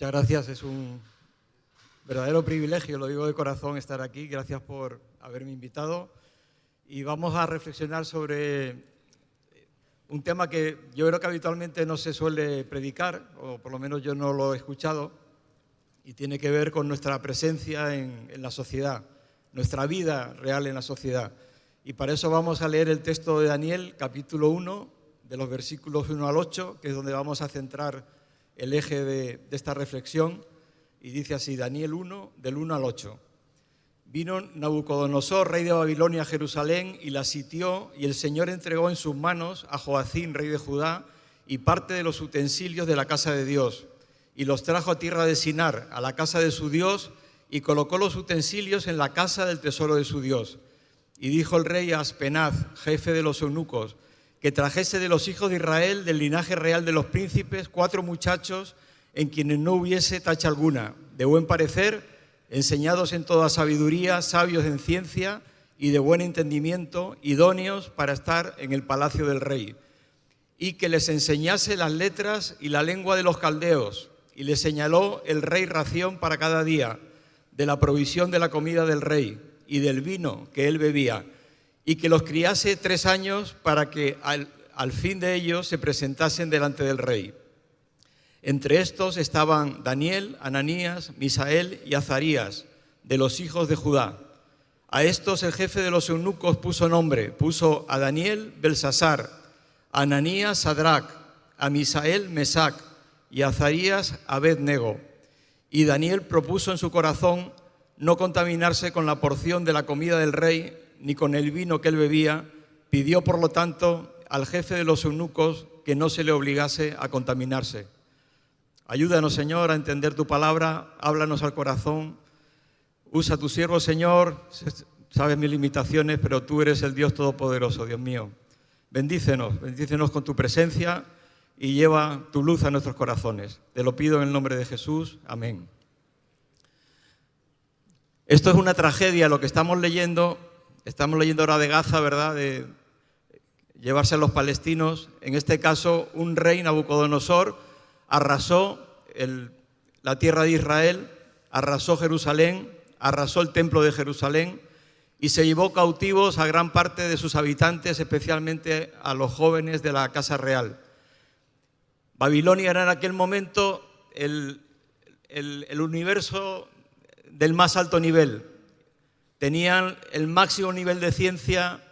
Muchas gracias, es un verdadero privilegio, lo digo de corazón, estar aquí. Gracias por haberme invitado. Y vamos a reflexionar sobre un tema que yo creo que habitualmente no se suele predicar, o por lo menos yo no lo he escuchado, y tiene que ver con nuestra presencia en la sociedad, nuestra vida real en la sociedad. Y para eso vamos a leer el texto de Daniel, capítulo 1, de los versículos 1 al 8, que es donde vamos a centrar el eje de esta reflexión, y dice así, Daniel 1, del 1 al 8. Vino Nabucodonosor, rey de Babilonia, a Jerusalén, y la sitió, y el Señor entregó en sus manos a Joacim, rey de Judá, y parte de los utensilios de la casa de Dios, y los trajo a tierra de Sinar, a la casa de su Dios, y colocó los utensilios en la casa del tesoro de su Dios. Y dijo el rey a Aspenaz, jefe de los eunucos, que trajese de los hijos de Israel, del linaje real de los príncipes, 4 muchachos en quienes no hubiese tacha alguna, de buen parecer, enseñados en toda sabiduría, sabios en ciencia y de buen entendimiento, idóneos para estar en el palacio del rey, y que les enseñase las letras y la lengua de los caldeos, y les señaló el rey ración para cada día, de la provisión de la comida del rey y del vino que él bebía, y que los criase 3 años para que al fin de ellos se presentasen delante del rey. Entre estos estaban Daniel, Ananías, Misael y Azarías, de los hijos de Judá. A estos el jefe de los eunucos puso nombre, puso a Daniel Belsasar, a Ananías Sadrac, a Misael Mesac y a Azarías Abed-nego. Y Daniel propuso en su corazón no contaminarse con la porción de la comida del rey, ni con el vino que él bebía. Pidió, por lo tanto, al jefe de los eunucos que no se le obligase a contaminarse. Ayúdanos, Señor, a entender tu palabra, háblanos al corazón. Usa a tu siervo, Señor, sabes mis limitaciones, pero tú eres el Dios todopoderoso, Dios mío. Bendícenos con tu presencia y lleva tu luz a nuestros corazones. Te lo pido en el nombre de Jesús. Amén. Esto es una tragedia, lo que estamos leyendo ahora de Gaza, ¿verdad?, de llevarse a los palestinos. En este caso, un rey, Nabucodonosor, arrasó la tierra de Israel, arrasó Jerusalén, arrasó el templo de Jerusalén y se llevó cautivos a gran parte de sus habitantes, especialmente a los jóvenes de la casa real. Babilonia era en aquel momento el universo del más alto nivel. Tenían el máximo nivel de ciencia.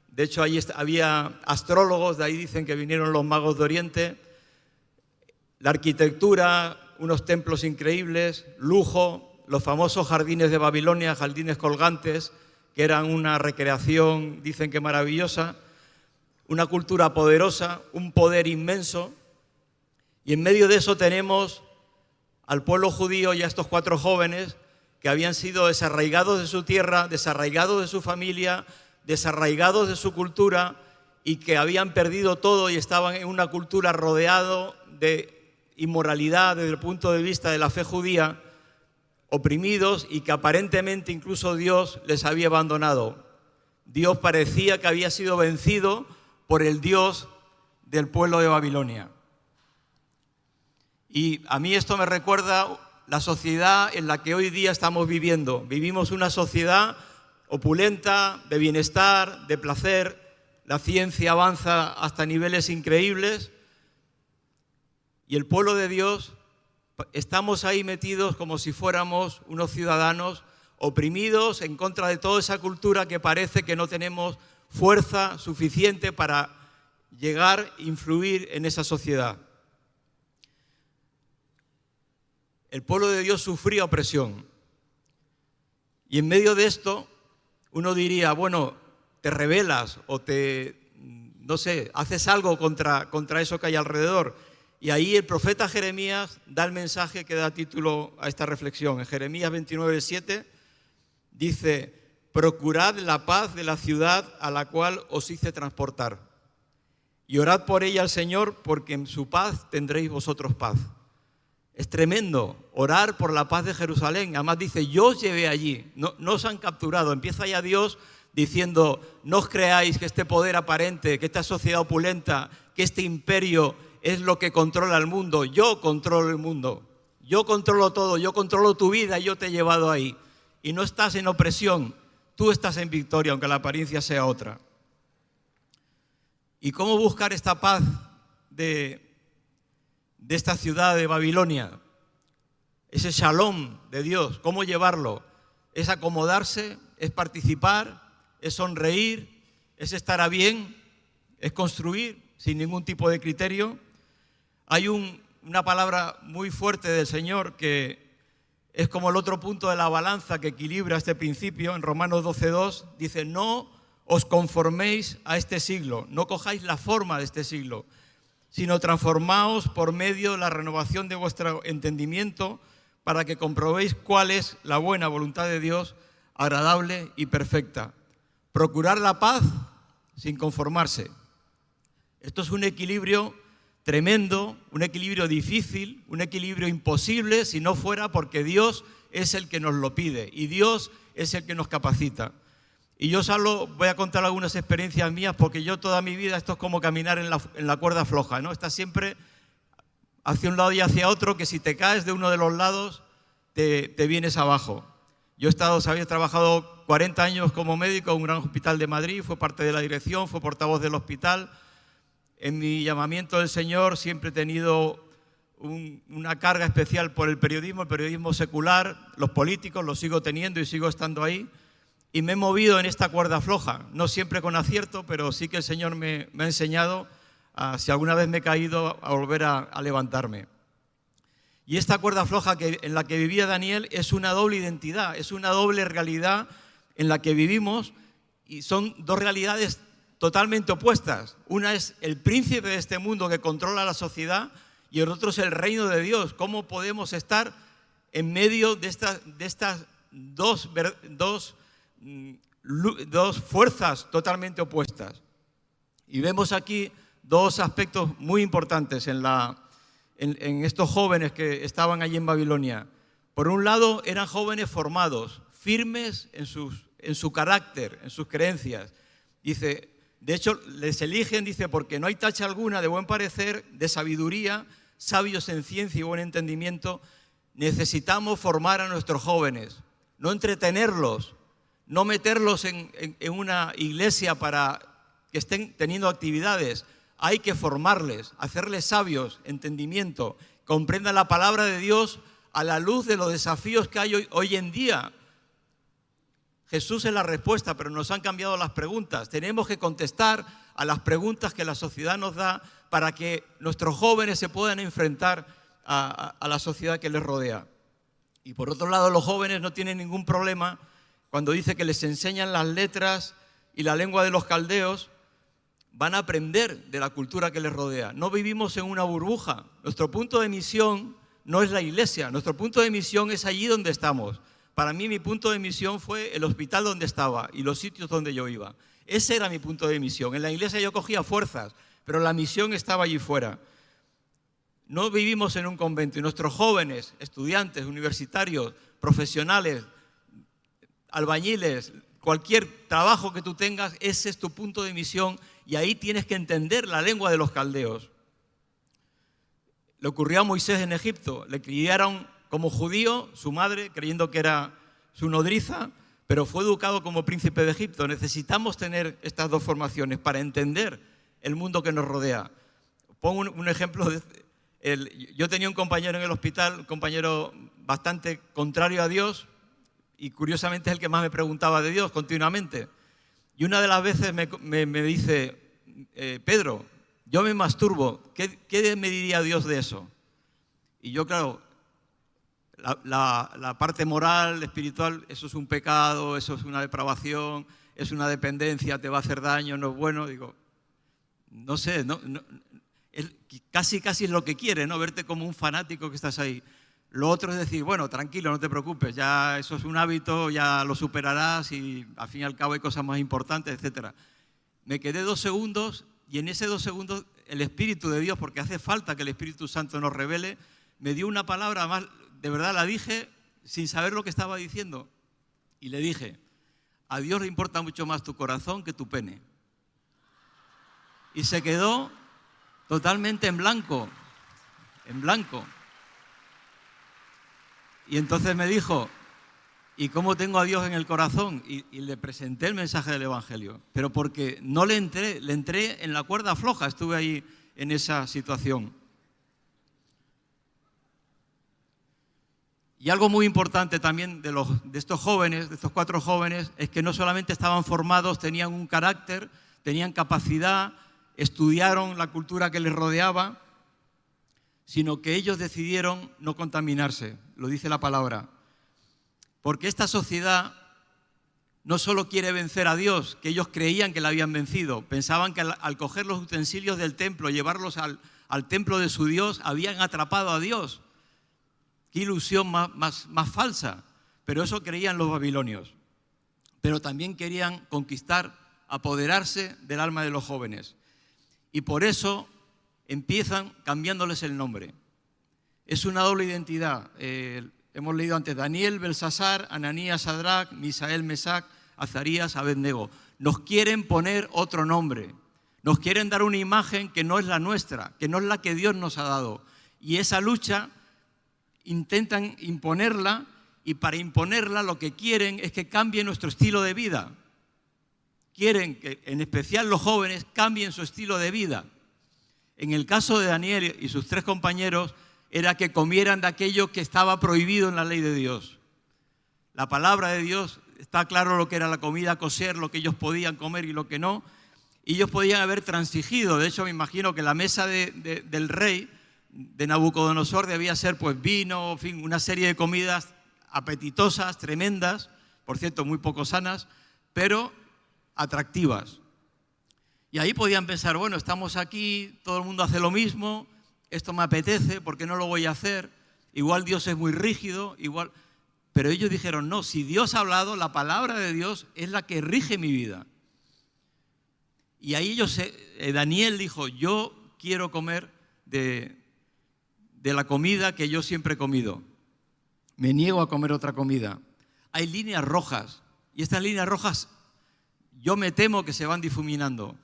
De hecho, allí había astrólogos, de ahí dicen que vinieron los magos de Oriente. La arquitectura, unos templos increíbles, lujo, los famosos jardines de Babilonia, jardines colgantes, que eran una recreación, dicen que maravillosa, una cultura poderosa, un poder inmenso. Y en medio de eso tenemos al pueblo judío y a estos 4 jóvenes que habían sido desarraigados de su tierra, desarraigados de su familia, desarraigados de su cultura, y que habían perdido todo y estaban en una cultura rodeado de inmoralidad desde el punto de vista de la fe judía, oprimidos, y que aparentemente incluso Dios les había abandonado. Dios parecía que había sido vencido por el Dios del pueblo de Babilonia. Y a mí esto me recuerda la sociedad en la que hoy día estamos viviendo. Vivimos una sociedad opulenta, de bienestar, de placer. La ciencia avanza hasta niveles increíbles. Y el pueblo de Dios, estamos ahí metidos como si fuéramos unos ciudadanos oprimidos en contra de toda esa cultura que parece que no tenemos fuerza suficiente para llegar a influir en esa sociedad. El pueblo de Dios sufría opresión. Y en medio de esto, uno diría, bueno, te rebelas o haces algo contra eso que hay alrededor. Y ahí el profeta Jeremías da el mensaje que da título a esta reflexión. En Jeremías 29:7 dice, procurad la paz de la ciudad a la cual os hice transportar. Y orad por ella al Señor, porque en su paz tendréis vosotros paz. Es tremendo orar por la paz de Jerusalén. Además dice, yo os llevé allí, no os han capturado. Empieza ya Dios diciendo, no os creáis que este poder aparente, que esta sociedad opulenta, que este imperio es lo que controla el mundo. Yo controlo el mundo. yo controlo todo, yo controlo tu vida y yo te he llevado ahí. Y no estás en opresión, tú estás en victoria, aunque la apariencia sea otra. ¿Y cómo buscar esta paz de esta ciudad de Babilonia? Ese shalom de Dios, ¿cómo llevarlo? Es acomodarse, es participar, es sonreír, es estar a bien, es construir sin ningún tipo de criterio. Hay una palabra muy fuerte del Señor que es como el otro punto de la balanza que equilibra este principio. En Romanos 12:2 dice: no os conforméis a este siglo, no cojáis la forma de este siglo, sino transformaos por medio de la renovación de vuestro entendimiento, para que comprobéis cuál es la buena voluntad de Dios, agradable y perfecta. Procurar la paz sin conformarse. Esto es un equilibrio tremendo, un equilibrio difícil, un equilibrio imposible si no fuera porque Dios es el que nos lo pide y Dios es el que nos capacita. Y yo solo voy a contar algunas experiencias mías, porque yo toda mi vida esto es como caminar en la cuerda floja, ¿no? Estás siempre hacia un lado y hacia otro, que si te caes de uno de los lados te vienes abajo. Yo he trabajado 40 años como médico en un gran hospital de Madrid, fue parte de la dirección, fue portavoz del hospital. En mi llamamiento del Señor siempre he tenido una carga especial por el periodismo secular, los políticos, lo sigo teniendo y sigo estando ahí. Y me he movido en esta cuerda floja, no siempre con acierto, pero sí que el Señor me ha enseñado, si alguna vez me he caído, a volver a levantarme. Y esta cuerda floja en la que vivía Daniel es una doble identidad, es una doble realidad en la que vivimos, y son dos realidades totalmente opuestas. Una es el príncipe de este mundo que controla la sociedad y el otro es el reino de Dios. ¿Cómo podemos estar en medio de estas dos fuerzas totalmente opuestas? Y vemos aquí dos aspectos muy importantes en estos jóvenes que estaban allí en Babilonia. Por un lado, eran jóvenes formados, firmes en su carácter, en sus creencias. Dice, de hecho, les eligen, dice, porque no hay tacha alguna de buen parecer, de sabiduría, sabios en ciencia y buen entendimiento. Necesitamos formar a nuestros jóvenes, no entretenerlos, no meterlos en una iglesia para que estén teniendo actividades. Hay que formarles, hacerles sabios, entendimiento, comprendan la palabra de Dios a la luz de los desafíos que hay hoy en día. Jesús es la respuesta, pero nos han cambiado las preguntas. Tenemos que contestar a las preguntas que la sociedad nos da para que nuestros jóvenes se puedan enfrentar a la sociedad que les rodea. Y por otro lado, los jóvenes no tienen ningún problema cuando dice que les enseñan las letras y la lengua de los caldeos. Van a aprender de la cultura que les rodea. No vivimos en una burbuja. Nuestro punto de misión no es la iglesia, nuestro punto de misión es allí donde estamos. Para mí, mi punto de misión fue el hospital donde estaba y los sitios donde yo iba. Ese era mi punto de misión. En la iglesia yo cogía fuerzas, pero la misión estaba allí fuera. No vivimos en un convento, y nuestros jóvenes, estudiantes, universitarios, profesionales, albañiles, cualquier trabajo que tú tengas, ese es tu punto de misión, y ahí tienes que entender la lengua de los caldeos. Le ocurrió a Moisés en Egipto, le criaron como judío, su madre, creyendo que era su nodriza, pero fue educado como príncipe de Egipto. Necesitamos tener estas dos formaciones para entender el mundo que nos rodea. Pongo un ejemplo. Yo tenía un compañero en el hospital, un compañero bastante contrario a Dios, y curiosamente es el que más me preguntaba de Dios continuamente. Y una de las veces me dice, Pedro, yo me masturbo, ¿qué me diría Dios de eso? Y yo, claro, la parte moral, espiritual, eso es un pecado, eso es una depravación, es una dependencia, te va a hacer daño, no es bueno. Digo, no sé, casi es lo que quiere, ¿no? Verte como un fanático que estás ahí. Lo otro es decir, bueno, tranquilo, no te preocupes, ya eso es un hábito, ya lo superarás y al fin y al cabo hay cosas más importantes, etc. Me quedé 2 segundos y en ese 2 segundos el Espíritu de Dios, porque hace falta que el Espíritu Santo nos revele, me dio una palabra más, de verdad la dije sin saber lo que estaba diciendo. Y le dije, a Dios le importa mucho más tu corazón que tu pene. Y se quedó totalmente en blanco, en blanco. Y entonces me dijo, ¿y cómo tengo a Dios en el corazón? Y le presenté el mensaje del Evangelio. Pero porque no le entré en la cuerda floja, estuve ahí en esa situación. Y algo muy importante también de estos jóvenes, de estos 4 jóvenes, es que no solamente estaban formados, tenían un carácter, tenían capacidad, estudiaron la cultura que les rodeaba, sino que ellos decidieron no contaminarse, lo dice la palabra. Porque esta sociedad no solo quiere vencer a Dios, que ellos creían que la habían vencido, pensaban que al coger los utensilios del templo, llevarlos al templo de su Dios, habían atrapado a Dios. Qué ilusión más falsa. Pero eso creían los babilonios. Pero también querían conquistar, apoderarse del alma de los jóvenes. Y por eso empiezan cambiándoles el nombre. Es una doble identidad. Hemos leído antes Daniel, Belsasar, Ananías, Sadrach, Misael, Mesac, Azarías, Abednego. Nos quieren poner otro nombre. Nos quieren dar una imagen que no es la nuestra, que no es la que Dios nos ha dado. Y esa lucha intentan imponerla, y para imponerla lo que quieren es que cambie nuestro estilo de vida. Quieren que, en especial los jóvenes, cambien su estilo de vida. En el caso de Daniel y sus 3 compañeros, era que comieran de aquello que estaba prohibido en la ley de Dios. La palabra de Dios, está claro lo que era la comida kosher, lo que ellos podían comer y lo que no. Y ellos podían haber transigido. De hecho, me imagino que la mesa del rey de Nabucodonosor debía ser pues vino, en fin, una serie de comidas apetitosas, tremendas, por cierto, muy poco sanas, pero atractivas. Y ahí podían pensar, bueno, estamos aquí, todo el mundo hace lo mismo, esto me apetece, ¿por qué no lo voy a hacer? Igual Dios es muy rígido, igual... Pero ellos dijeron, no, si Dios ha hablado, la palabra de Dios es la que rige mi vida. Y ahí Daniel dijo, yo quiero comer de la comida que yo siempre he comido. Me niego a comer otra comida. Hay líneas rojas, y estas líneas rojas yo me temo que se van difuminando.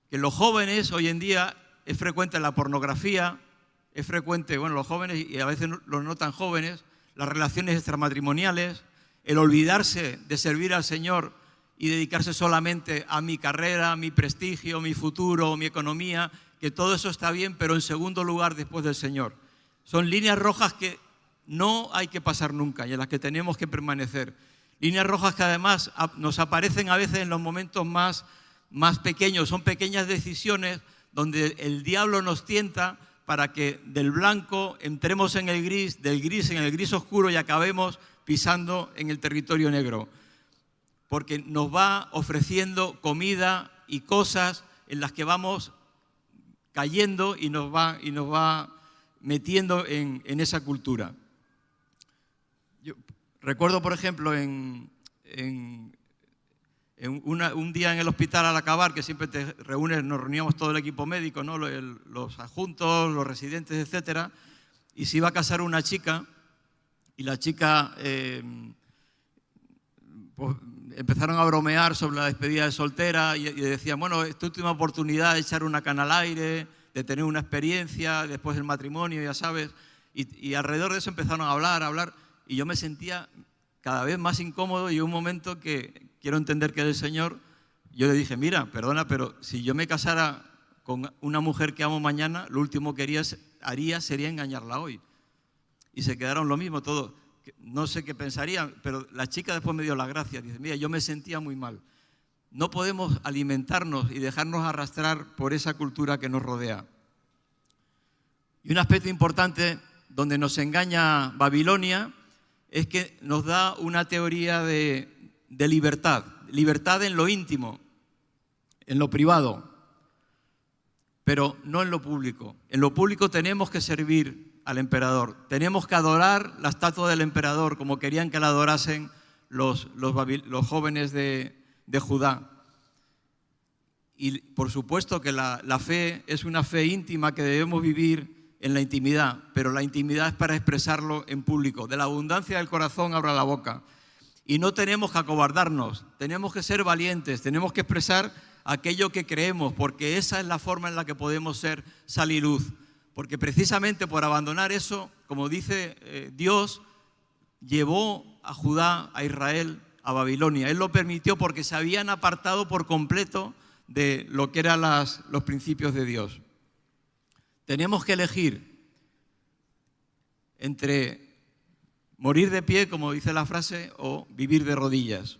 Que los jóvenes hoy en día es frecuente la pornografía, es frecuente, bueno, los jóvenes y a veces los no tan jóvenes, las relaciones extramatrimoniales, el olvidarse de servir al Señor y dedicarse solamente a mi carrera, a mi prestigio, mi futuro, mi economía, que todo eso está bien, pero en segundo lugar después del Señor. Son líneas rojas que no hay que pasar nunca y en las que tenemos que permanecer. Líneas rojas que además nos aparecen a veces en los momentos más pequeños, son pequeñas decisiones donde el diablo nos tienta para que del blanco entremos en el gris, del gris en el gris oscuro y acabemos pisando en el territorio negro. Porque nos va ofreciendo comida y cosas en las que vamos cayendo y nos va metiendo en esa cultura. Yo recuerdo, por ejemplo, un día en el hospital al acabar, que siempre nos reuníamos todo el equipo médico, ¿no? Los adjuntos, los residentes, etcétera, y se iba a casar una chica, y la chica pues, empezaron a bromear sobre la despedida de soltera y decían, bueno, es tu última oportunidad de echar una cana al aire, de tener una experiencia, después del matrimonio, ya sabes, y alrededor de eso empezaron a hablar, y yo me sentía cada vez más incómodo y un momento que quiero entender que es el Señor, yo le dije, mira, perdona, pero si yo me casara con una mujer que amo mañana, lo último que haría sería engañarla hoy. Y se quedaron lo mismo todos. No sé qué pensarían, pero la chica después me dio las gracias. Dice, mira, yo me sentía muy mal. No podemos alimentarnos y dejarnos arrastrar por esa cultura que nos rodea. Y un aspecto importante donde nos engaña Babilonia es que nos da una teoría de libertad. Libertad en lo íntimo, en lo privado, pero no en lo público. En lo público tenemos que servir al emperador. Tenemos que adorar la estatua del emperador como querían que la adorasen los jóvenes de Judá. Y por supuesto que la fe es una fe íntima que debemos vivir en la intimidad, pero la intimidad es para expresarlo en público. De la abundancia del corazón abra la boca. Y no tenemos que acobardarnos, tenemos que ser valientes, tenemos que expresar aquello que creemos, porque esa es la forma en la que podemos ser sal y luz. Porque precisamente por abandonar eso, como dice Dios, llevó a Judá, a Israel, a Babilonia. Él lo permitió porque se habían apartado por completo de lo que eran los principios de Dios. Tenemos que elegir entre morir de pie, como dice la frase, o vivir de rodillas.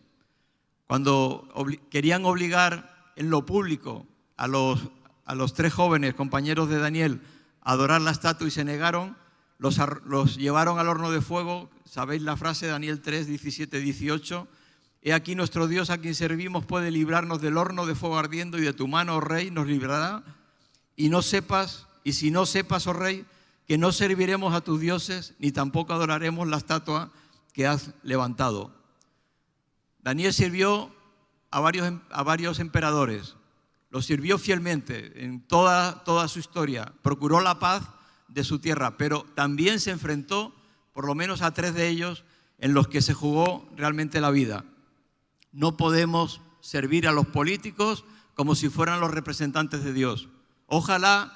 Cuando querían obligar en lo público a los 3 jóvenes compañeros de Daniel a adorar la estatua y se negaron, los llevaron al horno de fuego. Sabéis la frase, Daniel 3, 17, 18. He aquí nuestro Dios a quien servimos puede librarnos del horno de fuego ardiendo y de tu mano, oh rey, nos librará. Y si no sepas, oh rey, que no serviremos a tus dioses ni tampoco adoraremos la estatua que has levantado. Daniel sirvió a varios emperadores, los sirvió fielmente en toda su historia, procuró la paz de su tierra, pero también se enfrentó por lo menos a 3 de ellos en los que se jugó realmente la vida. No podemos servir a los políticos como si fueran los representantes de Dios. Ojalá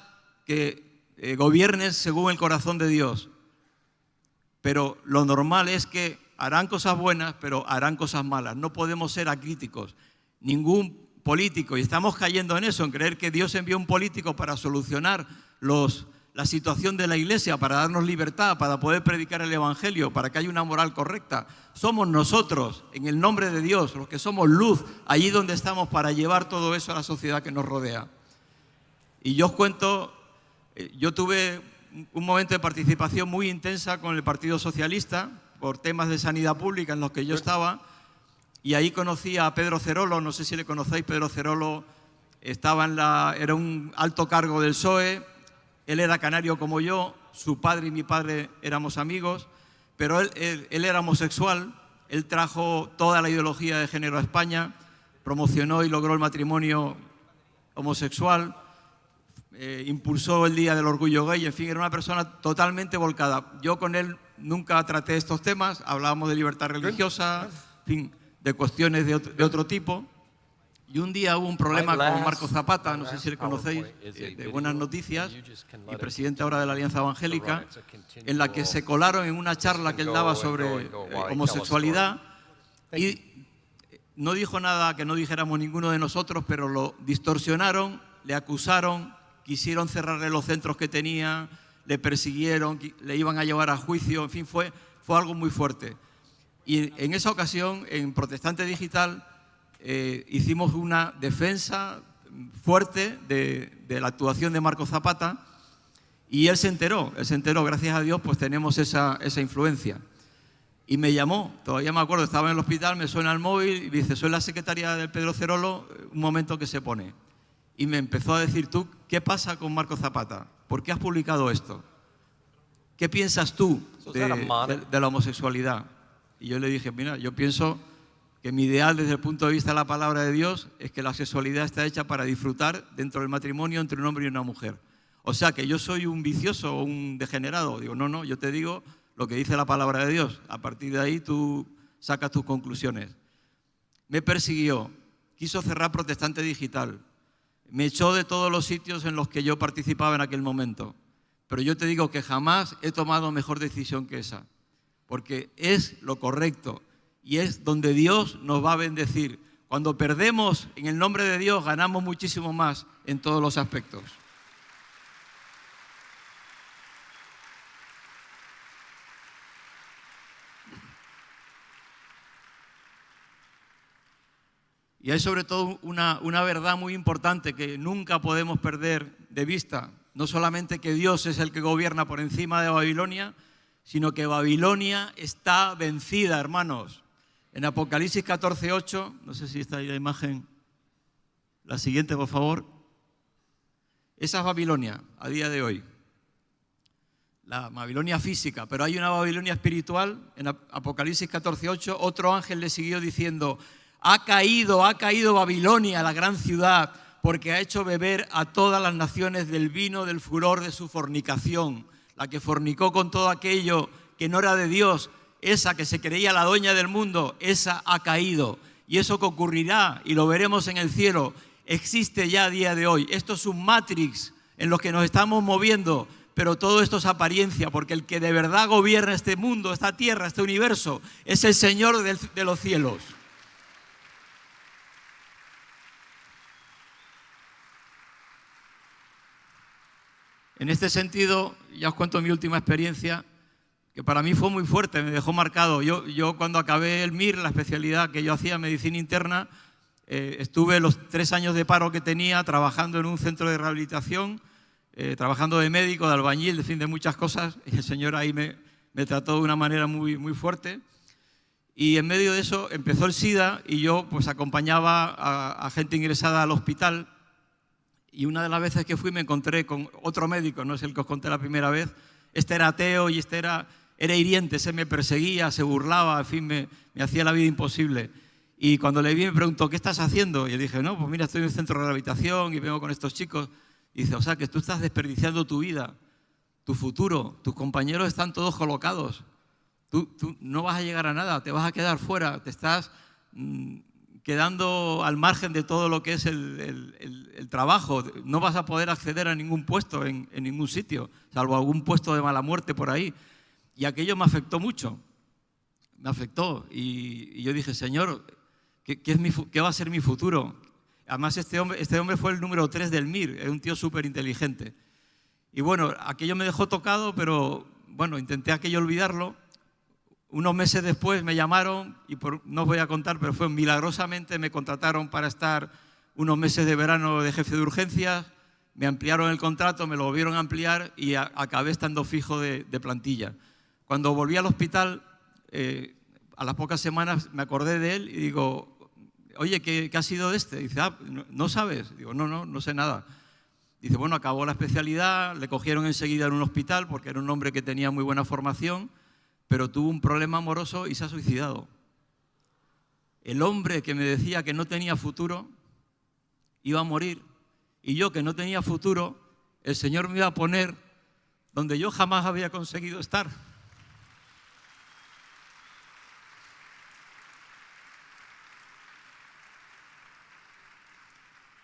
que gobiernes según el corazón de Dios, pero lo normal es que harán cosas buenas, pero harán cosas malas. No podemos ser acríticos. Ningún político, y estamos cayendo en eso, en creer que Dios envió un político para solucionar la situación de la iglesia, para darnos libertad, para poder predicar el evangelio, para que haya una moral correcta. Somos nosotros, en el nombre de Dios, los que somos luz, allí donde estamos, para llevar todo eso a la sociedad que nos rodea. Y yo os cuento, yo tuve un momento de participación muy intensa con el Partido Socialista por temas de sanidad pública en los que yo estaba, y ahí conocí a Pedro Cerolo. No sé si le conocéis. Pedro Cerolo era un alto cargo del PSOE, él era canario como yo, su padre y mi padre éramos amigos, pero él era homosexual. Él trajo toda la ideología de género a España, promocionó y logró el matrimonio homosexual, impulsó el Día del Orgullo Gay, en fin, era una persona totalmente volcada. Yo con él nunca traté estos temas, hablábamos de libertad religiosa, en fin, de cuestiones de otro tipo. Y un día hubo un problema con Marco Zapata, no sé si le conocéis, de Buenas Noticias, y presidente ahora de la Alianza Evangélica, en la que se colaron en una charla que él daba sobre homosexualidad, y no dijo nada que no dijéramos ninguno de nosotros, pero lo distorsionaron, le acusaron, quisieron cerrarle los centros que tenía, le persiguieron, le iban a llevar a juicio, en fin, fue algo muy fuerte. Y en esa ocasión, en Protestante Digital, hicimos una defensa fuerte de la actuación de Marco Zapata, y él se enteró, gracias a Dios, pues tenemos esa influencia. Y me llamó, todavía me acuerdo, estaba en el hospital, me suena el móvil y dice: soy la secretaria del Pedro Cerolo, un momento que se pone. Y me empezó a decir: tú, ¿qué pasa con Marco Zapata? ¿Por qué has publicado esto? ¿Qué piensas tú de la homosexualidad? Y yo le dije: mira, yo pienso que mi ideal desde el punto de vista de la palabra de Dios es que la sexualidad está hecha para disfrutar dentro del matrimonio entre un hombre y una mujer. O sea, que yo soy un vicioso o un degenerado. Digo, no, yo te digo lo que dice la palabra de Dios. A partir de ahí tú sacas tus conclusiones. Me persiguió, quiso cerrar Protestante Digital, me echó de todos los sitios en los que yo participaba en aquel momento. Pero yo te digo que jamás he tomado mejor decisión que esa, porque es lo correcto y es donde Dios nos va a bendecir. Cuando perdemos en el nombre de Dios, ganamos muchísimo más en todos los aspectos. Y hay sobre todo una verdad muy importante que nunca podemos perder de vista. No solamente que Dios es el que gobierna por encima de Babilonia, sino que Babilonia está vencida, hermanos. En Apocalipsis 14:8, no sé si está ahí la imagen, la siguiente, por favor. Esa es Babilonia a día de hoy. La Babilonia física, pero hay una Babilonia espiritual. En Apocalipsis 14:8, otro ángel le siguió diciendo: ha caído Babilonia, la gran ciudad, porque ha hecho beber a todas las naciones del vino del furor de su fornicación. La que fornicó con todo aquello que no era de Dios, esa que se creía la dueña del mundo, esa ha caído. Y eso que ocurrirá, y lo veremos en el cielo, existe ya a día de hoy. Esto es un matrix en lo que nos estamos moviendo, pero todo esto es apariencia, porque el que de verdad gobierna este mundo, esta tierra, este universo, es el Señor de los cielos. En este sentido, ya os cuento mi última experiencia, que para mí fue muy fuerte, me dejó marcado. Yo cuando acabé el MIR, la especialidad que yo hacía, medicina interna, estuve los 3 años de paro que tenía trabajando en un centro de rehabilitación, trabajando de médico, de albañil, de fin, de muchas cosas, y el Señor ahí me trató de una manera muy, muy fuerte. Y en medio de eso empezó el SIDA y yo pues acompañaba a gente ingresada al hospital. Y una de las veces que fui me encontré con otro médico, no es el que os conté la primera vez. Este era ateo y este era hiriente, se me perseguía, se burlaba, en fin, me hacía la vida imposible. Y cuando le vi me preguntó, ¿qué estás haciendo? Y yo dije, no, pues mira, estoy en un centro de rehabilitación y vengo con estos chicos. Y dice, o sea, que tú estás desperdiciando tu vida, tu futuro, tus compañeros están todos colocados. Tú no vas a llegar a nada, te vas a quedar fuera, te estás quedando al margen de todo lo que es el trabajo. No vas a poder acceder a ningún puesto en ningún sitio, salvo algún puesto de mala muerte por ahí. Y aquello me afectó mucho, me afectó. Y yo dije, Señor, ¿qué va a ser mi futuro? Además, este hombre fue el número 3 del MIR, es un tío súper inteligente. Y bueno, aquello me dejó tocado, pero bueno, intenté aquello olvidarlo. Unos meses después me llamaron, y no os voy a contar, pero fue milagrosamente, me contrataron para estar unos meses de verano de jefe de urgencias, me ampliaron el contrato, me lo volvieron a ampliar y acabé estando fijo de plantilla. Cuando volví al hospital, a las pocas semanas me acordé de él y digo, oye, ¿qué ha sido de este? Dice, ¿no sabes? Digo, no sé nada. Dice, bueno, acabó la especialidad, le cogieron enseguida en un hospital porque era un hombre que tenía muy buena formación, pero tuvo un problema amoroso y se ha suicidado. El hombre que me decía que no tenía futuro iba a morir, y yo, que no tenía futuro, el Señor me iba a poner donde yo jamás había conseguido estar.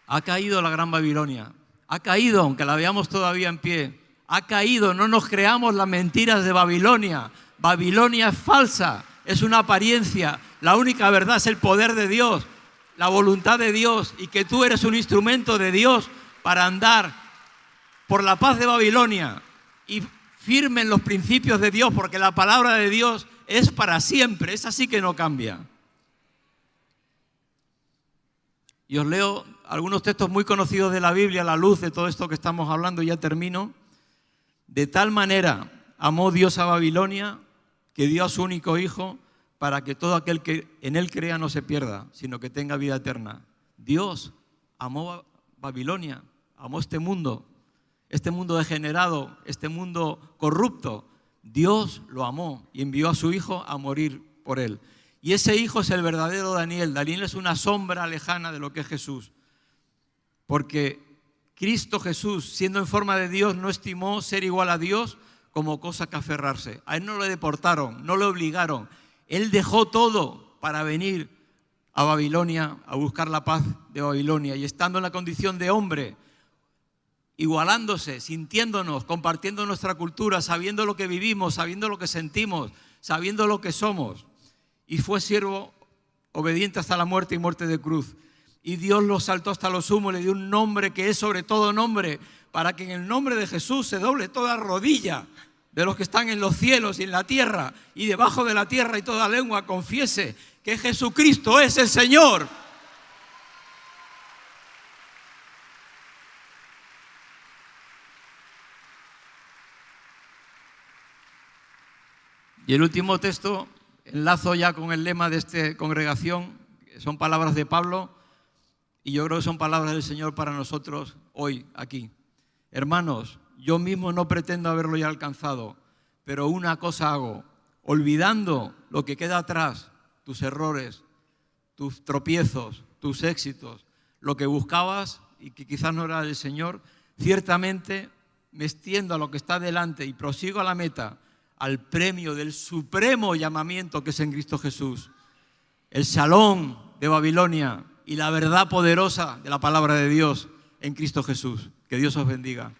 Ha caído la Gran Babilonia, ha caído, aunque la veamos todavía en pie, ha caído, no nos creamos las mentiras de Babilonia. Babilonia es falsa, es una apariencia, la única verdad es el poder de Dios, la voluntad de Dios, y que tú eres un instrumento de Dios para andar por la paz de Babilonia y firme en los principios de Dios, porque la palabra de Dios es para siempre, es así que no cambia. Y os leo algunos textos muy conocidos de la Biblia a la luz de todo esto que estamos hablando, y ya termino. De tal manera amó Dios a Babilonia que dio a su único hijo para que todo aquel que en él crea no se pierda, sino que tenga vida eterna. Dios amó Babilonia, amó este mundo degenerado, este mundo corrupto. Dios lo amó y envió a su hijo a morir por él. Y ese hijo es el verdadero Daniel. Daniel es una sombra lejana de lo que es Jesús. Porque Cristo Jesús, siendo en forma de Dios, no estimó ser igual a Dios como cosa que aferrarse. A él no le deportaron, no le obligaron. Él dejó todo para venir a Babilonia, a buscar la paz de Babilonia. Y estando en la condición de hombre, igualándose, sintiéndonos, compartiendo nuestra cultura, sabiendo lo que vivimos, sabiendo lo que sentimos, sabiendo lo que somos. Y fue siervo obediente hasta la muerte y muerte de cruz. Y Dios lo saltó hasta lo sumo, le dio un nombre que es sobre todo nombre, para que en el nombre de Jesús se doble toda rodilla de los que están en los cielos y en la tierra y debajo de la tierra, y toda lengua confiese que Jesucristo es el Señor. Y el último texto, enlazo ya con el lema de esta congregación, son palabras de Pablo, y yo creo que son palabras del Señor para nosotros hoy aquí. Hermanos, yo mismo no pretendo haberlo ya alcanzado, pero una cosa hago, olvidando lo que queda atrás, tus errores, tus tropiezos, tus éxitos, lo que buscabas y que quizás no era del Señor, ciertamente me extiendo a lo que está delante y prosigo a la meta, al premio del supremo llamamiento que es en Cristo Jesús, el Shalom de Babilonia y la verdad poderosa de la palabra de Dios en Cristo Jesús. Que Dios os bendiga.